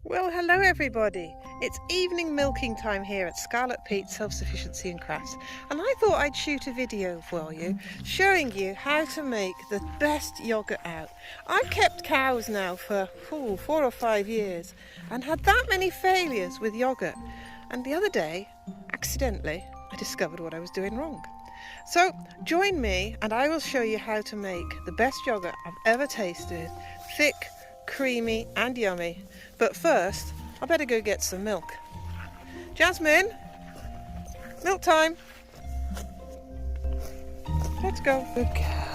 Well, hello everybody. It's evening milking time here at Scarlet Self-Sufficiency and Crafts, and I thought I'd shoot a video for you showing you how to make the best yoghurt out. I've kept cows now for 4 or 5 years and had that many failures with yoghurt, and the other day, accidentally, I discovered what I was doing wrong. So join me and I will show you how to make the best yoghurt I've ever tasted, thick, creamy and yummy. But first, I better go get some milk. Jasmine, milk time. Let's go. Good girl.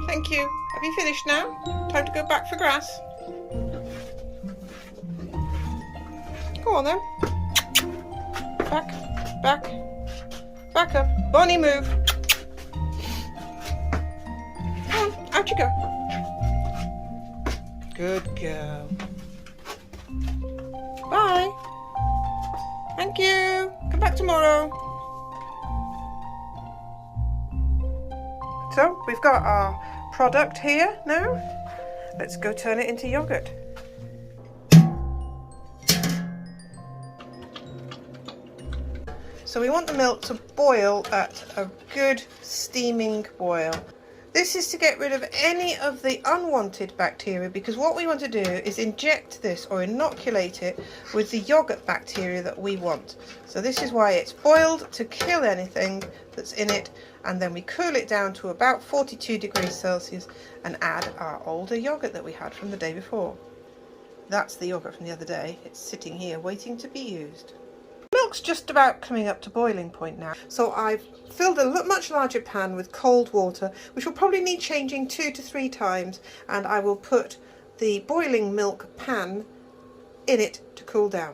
Thank you. Have you finished now? Time to go back for grass. Go on then. Back up. Bonnie, move. Come on, out you go. Good girl. Bye. Thank you. Come back tomorrow. So we've got our product here now. Let's go turn it into yogurt. So we want the milk to boil at a good steaming boil. This is to get rid of any of the unwanted bacteria, because what we want to do is inject this or inoculate it with the yogurt bacteria that we want. So this is why it's boiled, to kill anything that's in it, and then we cool it down to about 42 degrees Celsius and add our older yogurt that we had from the day before. That's the yogurt from the other day. It's sitting here waiting to be used. Milk's just about coming up to boiling point now, so I've filled a much larger pan with cold water, which will probably need changing 2 to 3 times, and I will put the boiling milk pan in it to cool down.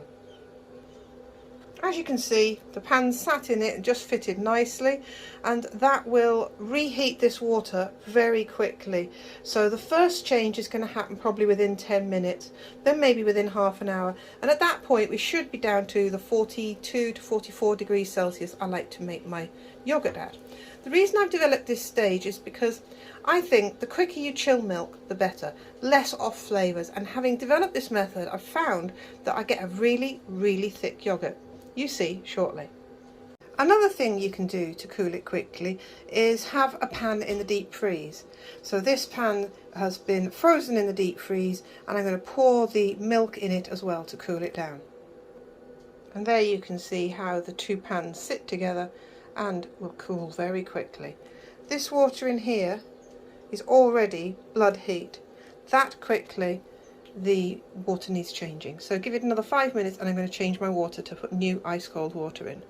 As you can see, the pan sat in it and just fitted nicely, and that will reheat this water very quickly. So the first change is going to happen probably within 10 minutes, then maybe within half an hour, and at that point we should be down to the 42 to 44 degrees Celsius I like to make my yoghurt at. The reason I've developed this stage is because I think the quicker you chill milk, the better. Less off flavours, and having developed this method, I've found that I get a really, really thick yoghurt. You see shortly. Another thing you can do to cool it quickly is have a pan in the deep freeze. So this pan has been frozen in the deep freeze, and I'm going to pour the milk in it as well to cool it down. And there you can see how the two pans sit together and will cool very quickly. This water in here is already blood heat. That quickly the water needs changing, so give it another 5 minutes and I'm going to change my water to put new ice cold water in.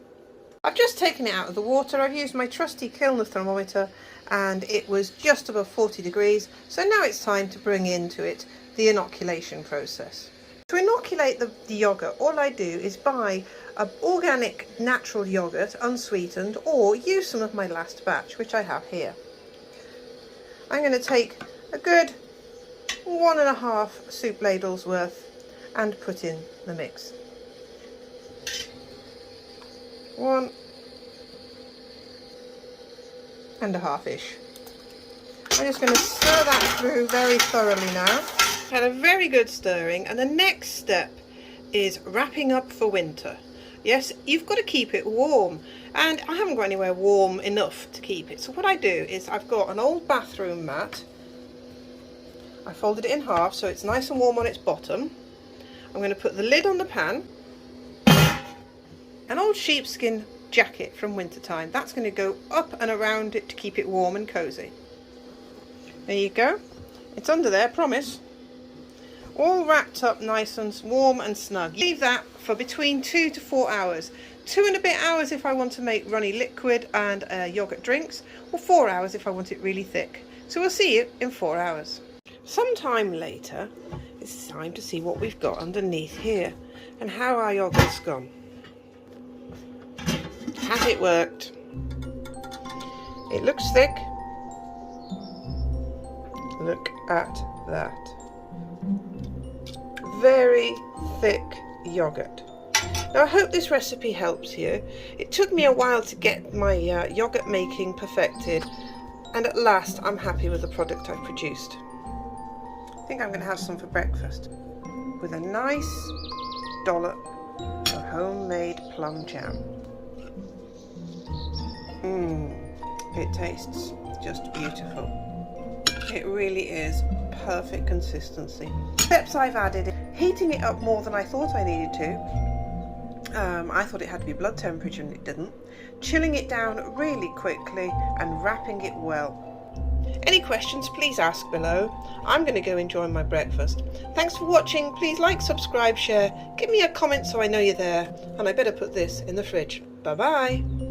I've just taken it out of the water. I've used my trusty Kilner thermometer and it was just above 40 degrees, so now it's time to bring into it the inoculation process. To inoculate the yoghurt, all I do is buy an organic natural yoghurt, unsweetened, or use some of my last batch, which I have here. I'm going to take a good 1½ soup ladles worth and put in the mix. 1½ I'm just going to stir that through very thoroughly now. Had a very good stirring, and the next step is wrapping up for winter. Yes, you've got to keep it warm, and I haven't got anywhere warm enough to keep it. So what I do is I've got an old bathroom mat. I folded it in half so it's nice and warm on its bottom. I'm going to put the lid on the pan. An old sheepskin jacket from winter time. That's going to go up and around it to keep it warm and cosy. There you go. It's under there, promise. all wrapped up nice and warm and snug. Leave that for between 2 to 4 hours. 2 and a bit hours if I want to make runny liquid and yogurt drinks, or 4 hours if I want it really thick. So we'll see you in 4 hours. Sometime later, it's time to see what we've got underneath here and how our yogurt's gone. Has it worked? It looks thick. Look at that. Very thick yogurt. Now I hope this recipe helps you. It took me a while to get my yogurt making perfected, and at last I'm happy with the product I've produced. I think I'm going to have some for breakfast with a nice dollop of homemade plum jam. It tastes just beautiful. It really is perfect consistency. Steps I've added: heating it up more than I thought I needed to. I thought it had to be blood temperature and it didn't. Chilling it down really quickly and wrapping it well. Any questions, please ask below. I'm going to go enjoy my breakfast. Thanks for watching. Please like, subscribe, share. Give me a comment so I know you're there. And I better put this in the fridge. Bye bye.